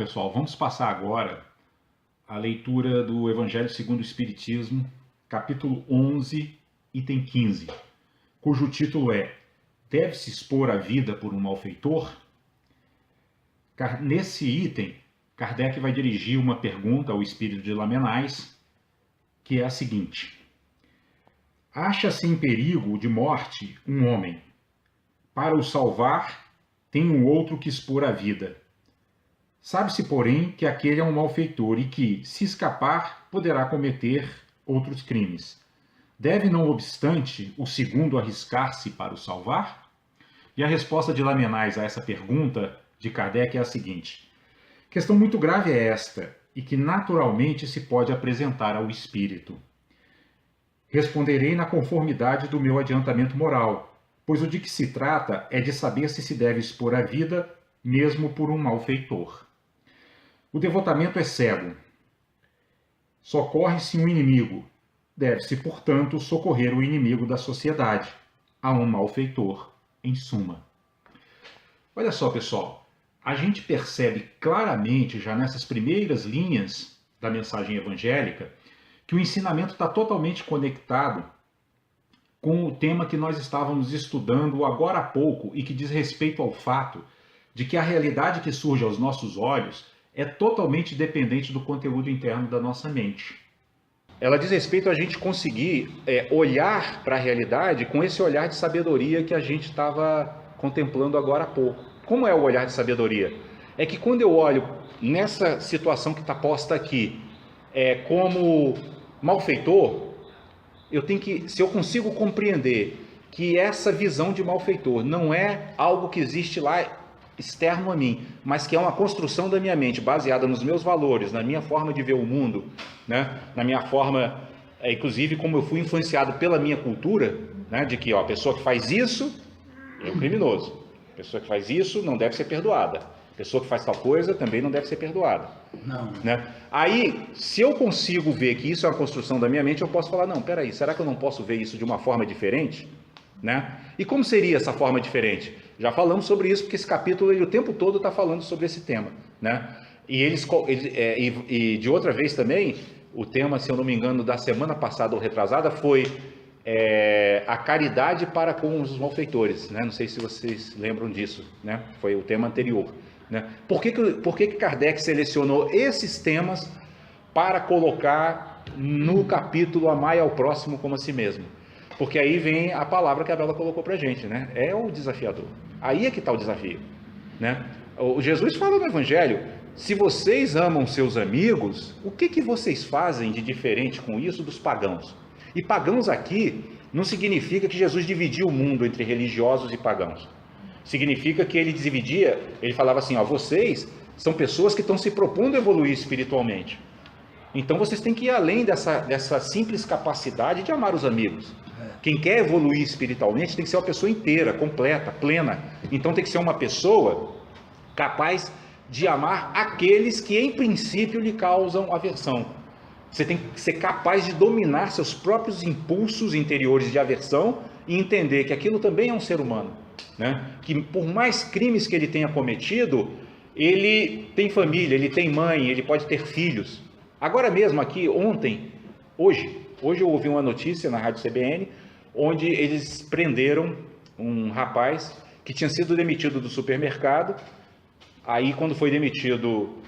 pessoal, vamos passar agora a leitura do Evangelho segundo o Espiritismo, capítulo 11, item 15, cujo título é Deve-se expor a vida por um malfeitor? Nesse item, Kardec vai dirigir uma pergunta ao espírito de Lamennais, que é a seguinte: acha-se em perigo de morte um homem. Para o salvar, tem um outro que expor a vida. Sabe-se, porém, que aquele é um malfeitor e que, se escapar, poderá cometer outros crimes. Deve, não obstante, o segundo arriscar-se para o salvar? E a resposta de Lamennais a essa pergunta de Kardec é a seguinte: questão muito grave é esta, e que naturalmente se pode apresentar ao espírito. Responderei na conformidade do meu adiantamento moral, pois o de que se trata é de saber se deve expor a vida mesmo por um malfeitor. O devotamento é cego. Socorre-se um inimigo. Deve-se, portanto, socorrer o inimigo da sociedade, a um malfeitor, em suma. Olha só, pessoal, a gente percebe claramente, já nessas primeiras linhas da mensagem evangélica, que o ensinamento está totalmente conectado com o tema que nós estávamos estudando agora há pouco e que diz respeito ao fato de que a realidade que surge aos nossos olhos é totalmente dependente do conteúdo interno da nossa mente. Ela diz respeito a gente conseguir olhar para a realidade com esse olhar de sabedoria que a gente estava contemplando agora há pouco. Como é o olhar de sabedoria? É que quando eu olho nessa situação que está posta aqui, como malfeitor, eu tenho que, se eu consigo compreender que essa visão de malfeitor não é algo que existe lá externo a mim, mas que é uma construção da minha mente, baseada nos meus valores, na minha forma de ver o mundo, né? Na minha forma, inclusive como eu fui influenciado pela minha cultura, né? De que a pessoa que faz isso é um criminoso, a pessoa que faz isso não deve ser perdoada, a pessoa que faz tal coisa também não deve ser perdoada. Não. Né? Aí, se eu consigo ver que isso é uma construção da minha mente, eu posso falar, não, peraí, será que eu não posso ver isso de uma forma diferente? Né? E como seria essa forma diferente? Já falamos sobre isso, porque esse capítulo ele, o tempo todo está falando sobre esse tema. Né? E de outra vez também, o tema, se eu não me engano, da semana passada ou retrasada, foi a caridade para com os malfeitores. Né? Não sei se vocês lembram disso. Né? Foi o tema anterior. Né? Por que Kardec selecionou esses temas para colocar no capítulo Amai ao Próximo como a si mesmo? Porque aí vem a palavra que a Bela colocou para a gente, né? É o desafiador. Aí é que está o desafio, né? O Jesus fala no Evangelho: se vocês amam seus amigos, o que vocês fazem de diferente com isso dos pagãos? E pagãos aqui não significa que Jesus dividia o mundo entre religiosos e pagãos. Significa que ele dividia, ele falava assim, ó, vocês são pessoas que estão se propondo a evoluir espiritualmente. Então vocês têm que ir além dessa simples capacidade de amar os amigos. Quem quer evoluir espiritualmente tem que ser uma pessoa inteira, completa, plena. Então tem que ser uma pessoa capaz de amar aqueles que em princípio lhe causam aversão. Você tem que ser capaz de dominar seus próprios impulsos interiores de aversão e entender que aquilo também é um ser humano, né? Que por mais crimes que ele tenha cometido, ele tem família, ele tem mãe, ele pode ter filhos. Agora mesmo aqui, hoje eu ouvi uma notícia na Rádio CBN, onde eles prenderam um rapaz que tinha sido demitido do supermercado. Aí, quando foi demitido,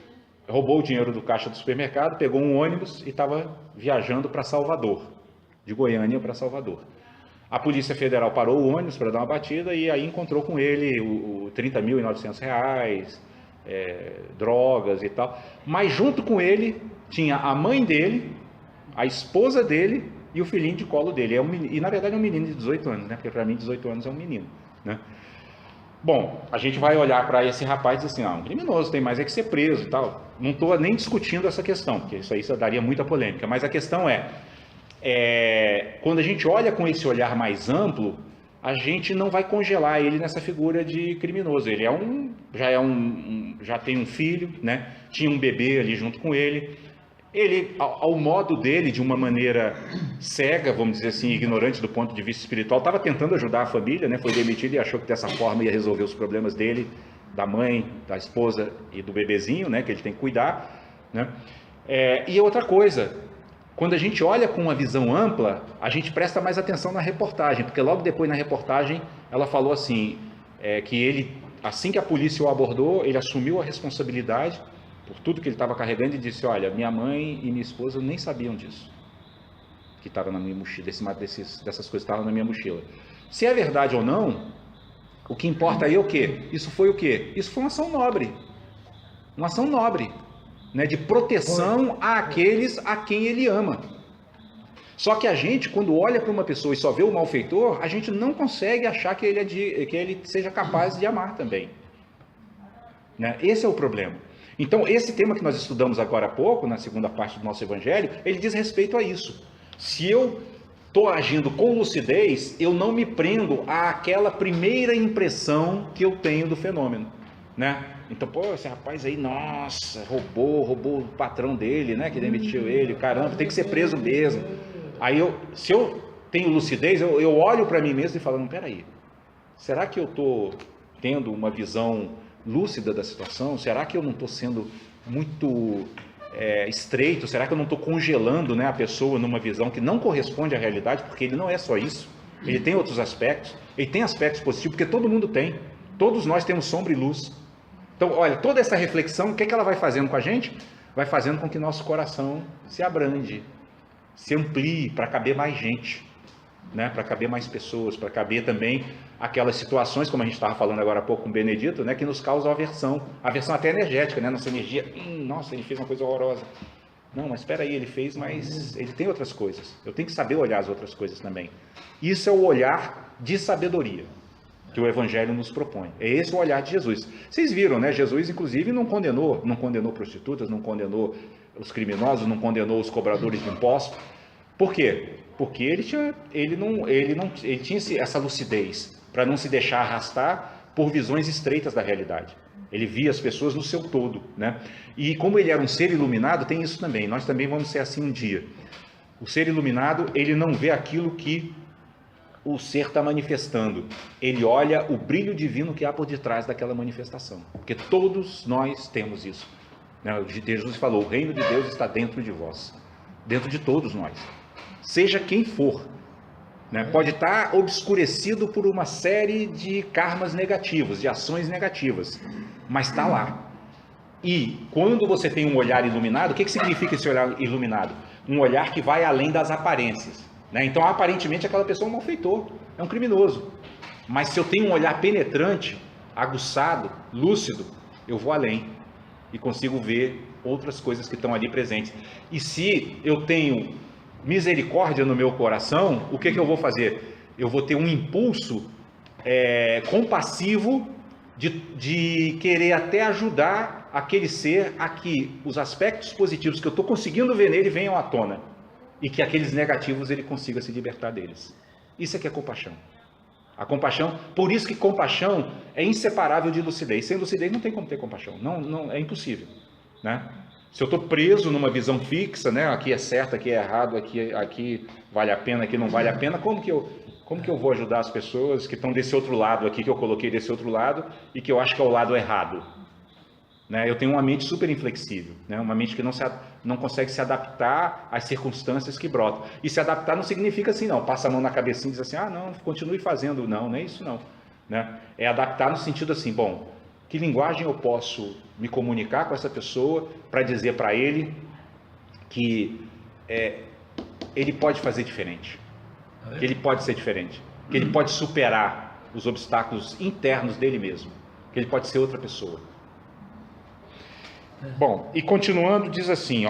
roubou o dinheiro do caixa do supermercado, pegou um ônibus e estava viajando para Salvador, de Goiânia para Salvador. A Polícia Federal parou o ônibus para dar uma batida e aí encontrou com ele o R$30.900, drogas e tal. Mas junto com ele tinha a mãe dele, a esposa dele e o filhinho de colo dele. E na verdade é um menino de 18 anos, né? Porque para mim 18 anos é um menino, né? Bom, a gente vai olhar para esse rapaz e dizer assim, um criminoso, tem mais é que ser preso e tal. Não estou nem discutindo essa questão, porque isso aí daria muita polêmica, mas a questão quando a gente olha com esse olhar mais amplo, a gente não vai congelar ele nessa figura de criminoso. Ele já tem um filho, né? Tinha um bebê ali junto com ele. Ele, ao modo dele, de uma maneira cega, vamos dizer assim, ignorante do ponto de vista espiritual, estava tentando ajudar a família, né? Foi demitido e achou que dessa forma ia resolver os problemas dele da mãe, da esposa e do bebezinho, né, que ele tem que cuidar, né? E outra coisa, quando a gente olha com uma visão ampla, a gente presta mais atenção na reportagem, porque logo depois na reportagem ela falou assim, que ele, assim que a polícia o abordou, ele assumiu a responsabilidade por tudo que ele estava carregando e disse, olha, minha mãe e minha esposa nem sabiam disso, que estava na minha mochila, dessas coisas que estavam na minha mochila. Se é verdade ou não, o que importa aí é o quê? Isso foi o quê? Isso foi uma ação nobre, né, de proteção àqueles a quem ele ama. Só que a gente, quando olha para uma pessoa e só vê o malfeitor, a gente não consegue achar que ele seja capaz de amar também, né? Esse é o problema. Então, esse tema que nós estudamos agora há pouco, na segunda parte do nosso evangelho, ele diz respeito a isso. Se eu estou agindo com lucidez, eu não me prendo àquela primeira impressão que eu tenho do fenômeno, né? Então, pô, esse rapaz aí, nossa, roubou o patrão dele, né, que demitiu ele, caramba, tem que ser preso mesmo. Aí, se eu tenho lucidez, eu olho para mim mesmo e falo, não, peraí, será que eu estou tendo uma visão lúcida da situação? Será que eu não estou sendo muito estreito? Será que eu não estou congelando, né, a pessoa numa visão que não corresponde à realidade? Porque ele não é só isso, ele tem outros aspectos, ele tem aspectos positivos, porque todo mundo tem, todos nós temos sombra e luz. Então, olha, toda essa reflexão, o que ela vai fazendo com a gente? Vai fazendo com que nosso coração se abrande, se amplie para caber mais gente, né? Para caber mais pessoas, para caber também aquelas situações, como a gente estava falando agora há pouco com o Benedito, né? Que nos causam aversão até energética, né? Nossa energia, nossa, ele fez uma coisa horrorosa. Não, mas espera aí, ele fez, mas ele tem outras coisas. Eu tenho que saber olhar as outras coisas também. Isso é o olhar de sabedoria que o Evangelho nos propõe. É esse o olhar de Jesus. Vocês viram, né? Jesus, inclusive, não condenou prostitutas, não condenou os criminosos, não condenou os cobradores de impostos. Por quê? Porque ele tinha essa lucidez para não se deixar arrastar por visões estreitas da realidade. Ele via as pessoas no seu todo, né? E como ele era um ser iluminado, tem isso também. Nós também vamos ser assim um dia. O ser iluminado, ele não vê aquilo que o ser está manifestando, ele olha o brilho divino que há por detrás daquela manifestação, porque todos nós temos isso, né? Jesus falou, o reino de Deus está dentro de vós, dentro de todos nós, seja quem for, né? Pode estar obscurecido por uma série de karmas negativos, de ações negativas, mas está lá. E quando você tem um olhar iluminado, o que significa esse olhar iluminado? Um olhar que vai além das aparências. Então, aparentemente, aquela pessoa é um malfeitor, é um criminoso. Mas se eu tenho um olhar penetrante, aguçado, lúcido, eu vou além e consigo ver outras coisas que estão ali presentes. E se eu tenho misericórdia no meu coração, o que eu vou fazer? Eu vou ter um impulso compassivo de querer até ajudar aquele ser a que os aspectos positivos que eu estou conseguindo ver nele venham à tona. E que aqueles negativos ele consiga se libertar deles. Isso é que é compaixão. A compaixão, por isso que compaixão é inseparável de lucidez. Sem lucidez não tem como ter compaixão, não, é impossível, né? Se eu estou preso numa visão fixa, né? Aqui é certo, aqui é errado, aqui vale a pena, aqui não vale a pena, como que eu vou ajudar as pessoas que estão desse outro lado aqui, que eu coloquei desse outro lado e que eu acho que é o lado errado? Né? Eu tenho uma mente super inflexível, né? Uma mente que não consegue se adaptar às circunstâncias que brotam. E se adaptar não significa assim, não. Passa a mão na cabecinha e diz assim, não, continue fazendo. Não é isso não. Né? É adaptar no sentido assim, bom, que linguagem eu posso me comunicar com essa pessoa para dizer para ele que ele pode fazer diferente, que ele pode ser diferente, que ele pode superar os obstáculos internos dele mesmo, que ele pode ser outra pessoa. Bom, e continuando, diz assim,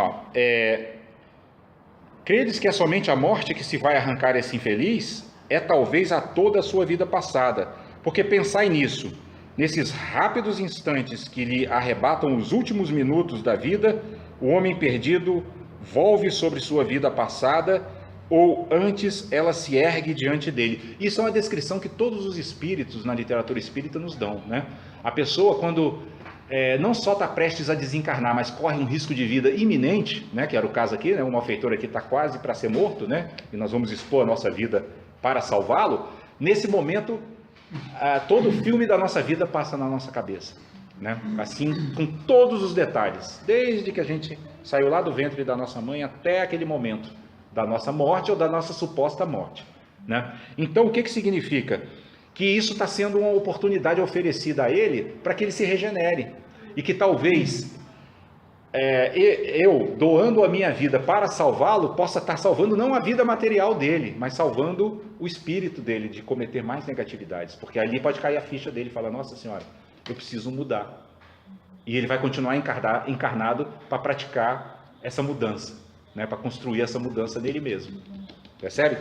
credes que é somente a morte que se vai arrancar esse infeliz? É talvez a toda a sua vida passada, porque pensai nisso, nesses rápidos instantes que lhe arrebatam os últimos minutos da vida, o homem perdido volve sobre sua vida passada, ou antes ela se ergue diante dele. Isso é uma descrição que todos os espíritos na literatura espírita nos dão, né? A pessoa, quando não só está prestes a desencarnar, mas corre um risco de vida iminente, né, que era o caso aqui, né, o malfeitor aqui está quase para ser morto, né, e nós vamos expor a nossa vida para salvá-lo. Nesse momento, todo o filme da nossa vida passa na nossa cabeça, né? Assim, com todos os detalhes, desde que a gente saiu lá do ventre da nossa mãe até aquele momento da nossa morte ou da nossa suposta morte, né? Então, o que significa? Que isso está sendo uma oportunidade oferecida a ele para que ele se regenere e que talvez eu, doando a minha vida para salvá-lo, possa estar salvando não a vida material dele, mas salvando o espírito dele de cometer mais negatividades, porque ali pode cair a ficha dele e falar, nossa senhora, eu preciso mudar, e ele vai continuar encarnado para praticar essa mudança, né, para construir essa mudança nele mesmo, percebe?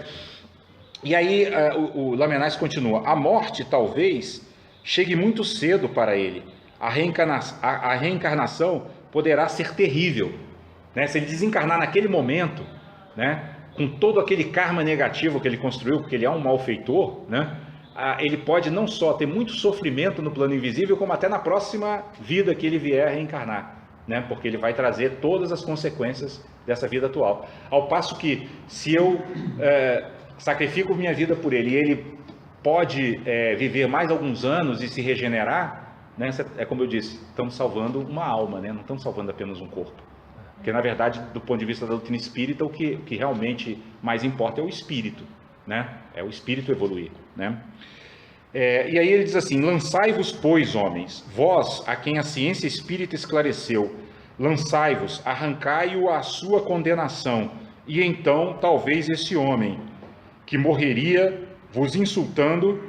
E aí o Lamennais continua, a morte talvez chegue muito cedo para ele, a reencarnação poderá ser terrível, né? Se ele desencarnar naquele momento, né, com todo aquele karma negativo que ele construiu, porque ele é um malfeitor, né, ele pode não só ter muito sofrimento no plano invisível, como até na próxima vida que ele vier a reencarnar, né, porque ele vai trazer todas as consequências dessa vida atual. Ao passo que, se eu sacrifico minha vida por ele, e ele pode viver mais alguns anos e se regenerar, né? É como eu disse, estamos salvando uma alma, né? Não estamos salvando apenas um corpo. Porque, na verdade, do ponto de vista da doutrina espírita, o que realmente mais importa é o espírito, né? É o espírito evoluir, né? E aí ele diz assim, lançai-vos, pois, homens, vós, a quem a ciência espírita esclareceu, lançai-vos, arrancai-o à sua condenação, e então, talvez esse homem, que morreria vos insultando,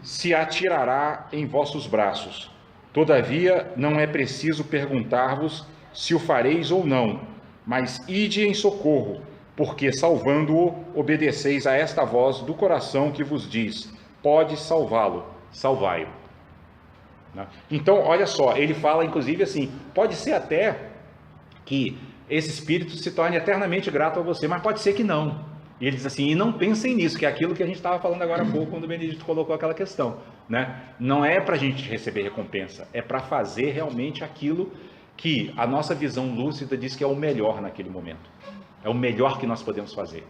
se atirará em vossos braços. Todavia, não é preciso perguntar-vos se o fareis ou não, mas ide em socorro, porque salvando-o, obedeceis a esta voz do coração que vos diz, pode salvá-lo, salvai-o. Então, olha só, ele fala inclusive assim, pode ser até que esse espírito se torne eternamente grato a você, mas pode ser que não. E ele diz assim, e não pensem nisso, que é aquilo que a gente estava falando agora há pouco, quando o Benedito colocou aquela questão, né? Não é para a gente receber recompensa, é para fazer realmente aquilo que a nossa visão lúcida diz que é o melhor naquele momento. É o melhor que nós podemos fazer.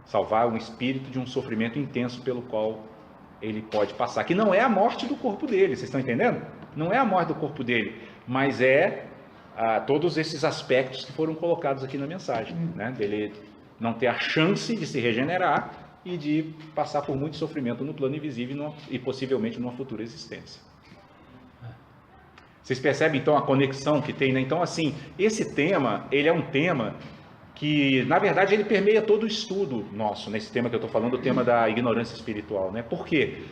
Salvar um espírito de um sofrimento intenso pelo qual ele pode passar, que não é a morte do corpo dele, vocês estão entendendo? Não é a morte do corpo dele, mas todos esses aspectos que foram colocados aqui na mensagem, né? Dele não ter a chance de se regenerar e de passar por muito sofrimento no plano invisível e possivelmente numa futura existência. Vocês percebem então a conexão que tem, né? Então, assim, esse tema, ele é um tema que, na verdade, ele permeia todo o estudo nosso, nesse tema que eu estou falando, o tema da ignorância espiritual, né? Por quê?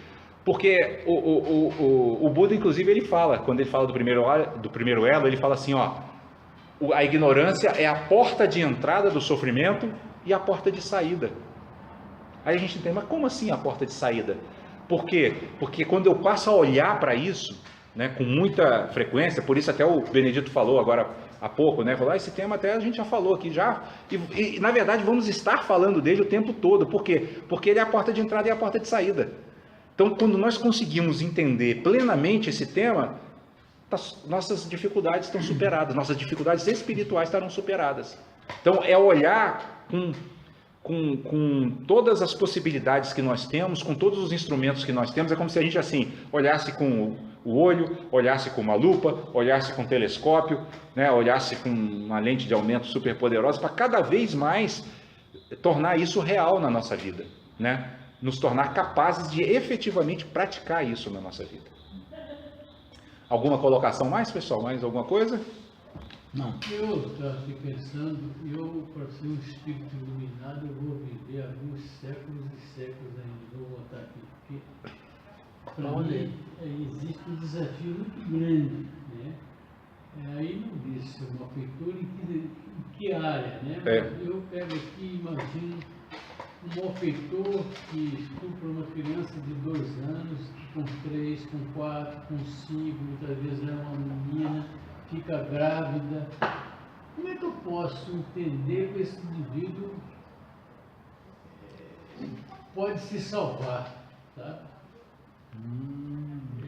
Porque o Buda, inclusive, ele fala, quando ele fala do primeiro elo, ele fala assim, ó, a ignorância é a porta de entrada do sofrimento e a porta de saída. Aí a gente entende, mas como assim a porta de saída? Por quê? Porque quando eu passo a olhar para isso, né, com muita frequência, por isso até o Benedito falou agora há pouco, né, falou, esse tema até a gente já falou aqui já, e na verdade vamos estar falando dele o tempo todo. Por quê? Porque ele é a porta de entrada e a porta de saída. Então, quando nós conseguimos entender plenamente esse tema, nossas dificuldades estão superadas, nossas dificuldades espirituais estarão superadas. Então, é olhar com todas as possibilidades que nós temos, com todos os instrumentos que nós temos, é como se a gente assim, olhasse com o olho, olhasse com uma lupa, olhasse com um telescópio, né, olhasse com uma lente de aumento super poderosa, para cada vez mais tornar isso real na nossa vida, né? Nos tornar capazes de efetivamente praticar isso na nossa vida. Alguma colocação mais, pessoal? Mais alguma coisa? Não. Eu estava aqui pensando, para ser um espírito iluminado, eu vou viver alguns séculos e séculos ainda. Vou botar aqui, porque para mim existe um desafio muito grande, né? Aí não disse o malfeitor em que área, né? Mas eu pego aqui e imagino um malfeitor que estupra uma criança de 2 anos, com 3, com 4, com 5, muitas vezes é uma menina, fica grávida. Como é que eu posso entender que esse indivíduo pode se salvar, tá?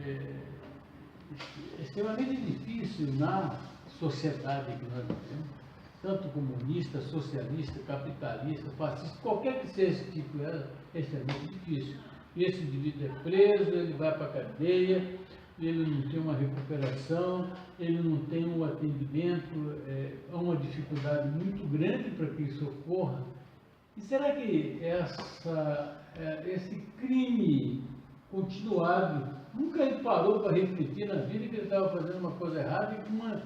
É extremamente difícil na sociedade que nós vivemos, tanto comunista, socialista, capitalista, fascista, qualquer que seja esse tipo, é extremamente difícil. esse indivíduo é preso, ele vai para a cadeia, ele não tem uma recuperação, ele não tem um atendimento, há uma dificuldade muito grande para que isso ocorra. E será que esse crime continuado, nunca ele parou para refletir na vida que ele estava fazendo uma coisa errada e que uma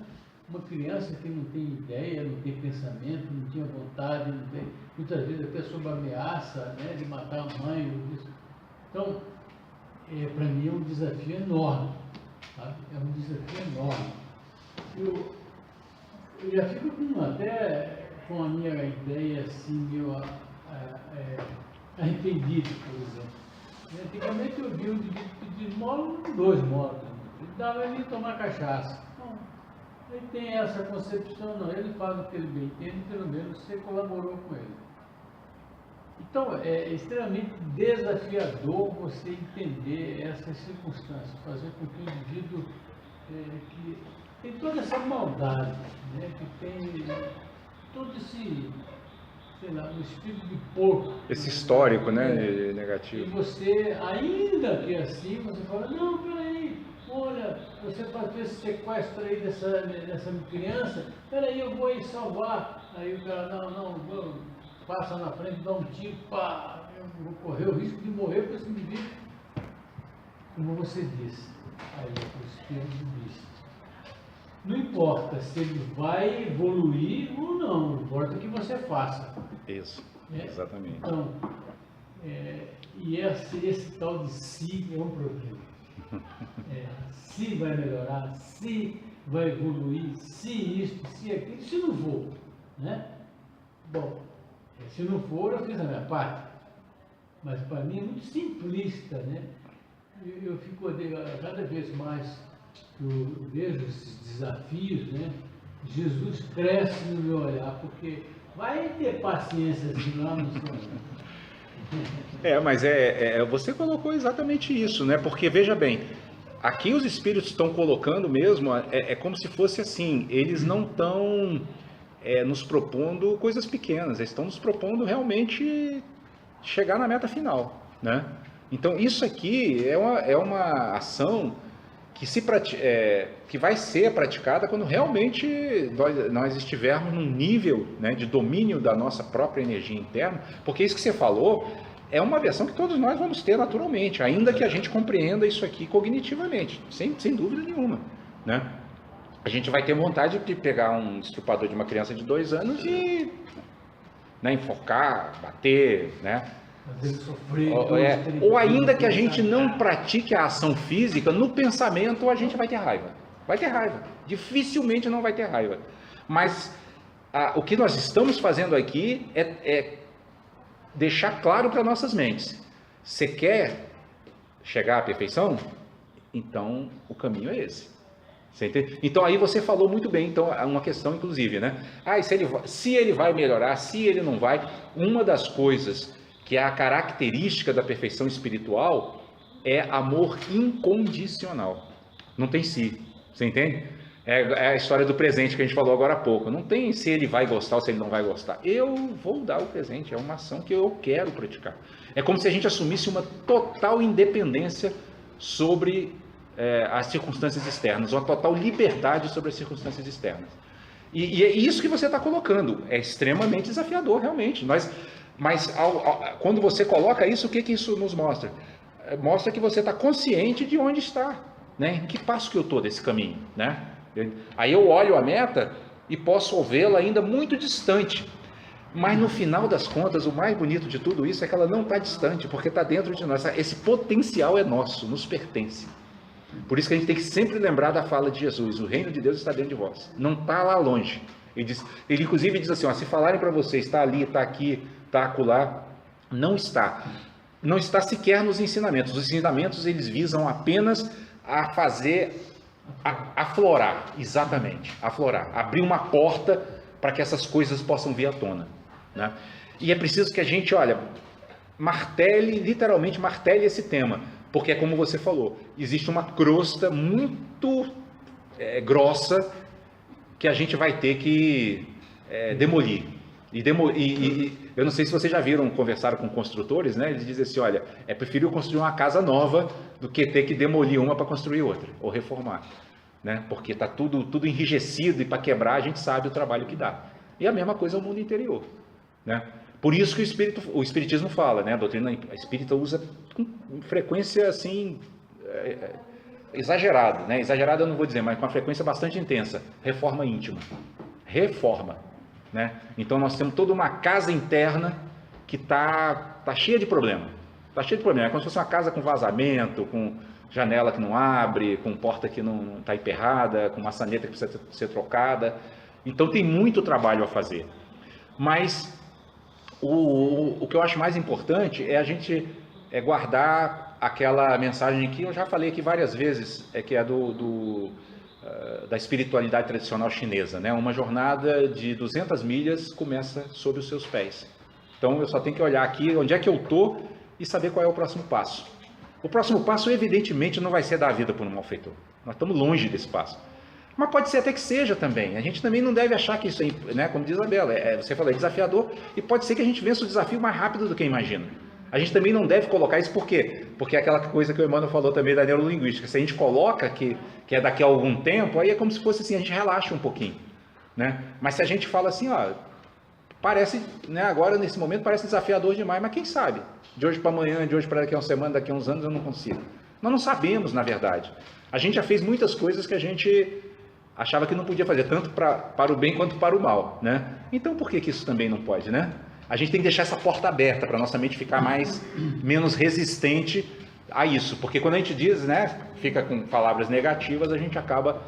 criança que não tem ideia, não tem pensamento, não tinha vontade, não tem, muitas vezes até sob ameaça, né, de matar a mãe. Então, para mim é um desafio enorme, sabe? É um desafio enorme. Eu já fico até com a minha ideia assim, meio arrependido, por exemplo. Antigamente eu vi um indivíduo pedir esmola, 2 mortos. Ele dava ele tomar cachaça. Não, ele tem essa concepção, não. Ele faz o que ele bem entende, pelo menos você colaborou com ele. Então, é extremamente desafiador você entender essas circunstâncias, fazer com que o indivíduo que tem toda essa maldade, né, que tem todo esse, sei lá, o espírito de porco. Esse histórico, né, negativo. E você, ainda que assim, você fala, não, peraí, olha, você faz esse sequestro aí dessa criança, peraí, eu vou aí salvar. Aí o cara, não, passa na frente, dá um tiro, pá, eu vou correr o risco de morrer com esse indivíduo. Como você disse, aí é o espírito do bicho. Não importa se ele vai evoluir ou não importa o que você faça. Isso, exatamente. Então, e esse tal de si é um problema. Se vai melhorar, se vai evoluir, se isto, se aquilo, se não for, né? Bom, se não for, eu fiz a minha parte. Mas para mim é muito simplista, né? Eu fico cada vez mais que eu vejo esses desafios, né? Jesus cresce no meu olhar, porque vai ter paciência assim lá no céu. Mas você colocou exatamente isso, né? Porque veja bem, aqui os espíritos estão colocando mesmo, é como se fosse assim, eles não estão nos propondo coisas pequenas, eles estão nos propondo realmente chegar na meta final, né? Então isso aqui é uma ação que vai ser praticada quando realmente nós estivermos num nível, né, de domínio da nossa própria energia interna, porque isso que você falou é uma versão que todos nós vamos ter naturalmente, ainda que a gente compreenda isso aqui cognitivamente, sem dúvida nenhuma, né? A gente vai ter vontade de pegar um estrupador de uma criança de 2 anos e, né, enforcar, bater, né? Sofrer, ou ainda que a gente não pratique a ação física, no pensamento a gente vai ter raiva. Vai ter raiva. Dificilmente não vai ter raiva. Mas o que nós estamos fazendo aqui é deixar claro para nossas mentes. Você quer chegar à perfeição? Então o caminho é esse. Você entende? Então aí você falou muito bem, então é uma questão inclusive, né? Se ele vai melhorar, se ele não vai, uma das coisas que é a característica da perfeição espiritual é amor incondicional. Não tem si, você entende? É a história do presente que a gente falou agora há pouco. Não tem se ele vai gostar ou se ele não vai gostar. Eu vou dar o presente, é uma ação que eu quero praticar. É como se a gente assumisse uma total independência sobre as circunstâncias externas, uma total liberdade sobre as circunstâncias externas. E é isso que você está colocando. É extremamente desafiador, realmente. Mas quando você coloca isso, o que isso nos mostra? Mostra que você está consciente de onde está, né? Em que passo que eu estou desse caminho, né? Aí eu olho a meta e posso vê-la ainda muito distante. Mas no final das contas, o mais bonito de tudo isso é que ela não está distante, porque está dentro de nós. Esse potencial é nosso, nos pertence. Por isso que a gente tem que sempre lembrar da fala de Jesus: o reino de Deus está dentro de vós, não está lá longe. Ele inclusive diz assim, se falarem para você, está ali, está aqui, está acolá, não está. Não está sequer nos ensinamentos. Os ensinamentos, eles visam apenas a fazer, aflorar, exatamente, aflorar, abrir uma porta para que essas coisas possam vir à tona, né? E é preciso que a gente, literalmente martele esse tema, porque é como você falou, existe uma crosta muito grossa que a gente vai ter que demolir. Eu não sei se vocês já viram, conversaram com construtores, né? Eles dizem assim, olha, é preferível construir uma casa nova do que ter que demolir uma para construir outra, ou reformar, né? Porque está tudo enrijecido e para quebrar a gente sabe o trabalho que dá. E a mesma coisa no mundo interior, né? Por isso que o espiritismo fala, né? A doutrina espírita usa com frequência assim exagerada, né? Exagerada eu não vou dizer, mas com uma frequência bastante intensa. Reforma íntima, reforma, né? Então nós temos toda uma casa interna que tá cheia de problema, tá cheia de problema. É como se fosse uma casa com vazamento, com janela que não abre, com porta que não está emperrada, com maçaneta que precisa ser trocada. Então tem muito trabalho a fazer. Mas o que eu acho mais importante é a gente guardar aquela mensagem que eu já falei aqui várias vezes, que é da espiritualidade tradicional chinesa, né? Uma jornada de 200 milhas começa sob os seus pés. Então eu só tenho que olhar aqui onde é que eu estou e saber qual é o próximo passo. O próximo passo, evidentemente, não vai ser dar a vida por um malfeitor. Nós estamos longe desse passo. Mas pode ser até que seja também. A gente também não deve achar que isso, né, como diz a Bela, você falou, é desafiador, e pode ser que a gente vença o desafio mais rápido do que imagina. A gente também não deve colocar isso por quê? Porque é aquela coisa que o Emmanuel falou também da neurolinguística. Se a gente coloca que é daqui a algum tempo, aí é como se fosse assim, a gente relaxa um pouquinho, né? Mas se a gente fala assim, ó, parece, né, agora nesse momento parece desafiador demais, mas quem sabe? De hoje para amanhã, de hoje para daqui a uma semana, daqui a uns anos eu não consigo. Nós não sabemos, na verdade. A gente já fez muitas coisas que a gente achava que não podia fazer, tanto para o bem quanto para o mal, né? Então por que isso também não pode, né? A gente tem que deixar essa porta aberta para a nossa mente ficar menos resistente a isso, porque quando a gente diz, né, fica com palavras negativas, a gente acaba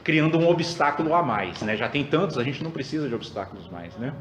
criando um obstáculo a mais, né? Já tem tantos, a gente não precisa de obstáculos mais, né?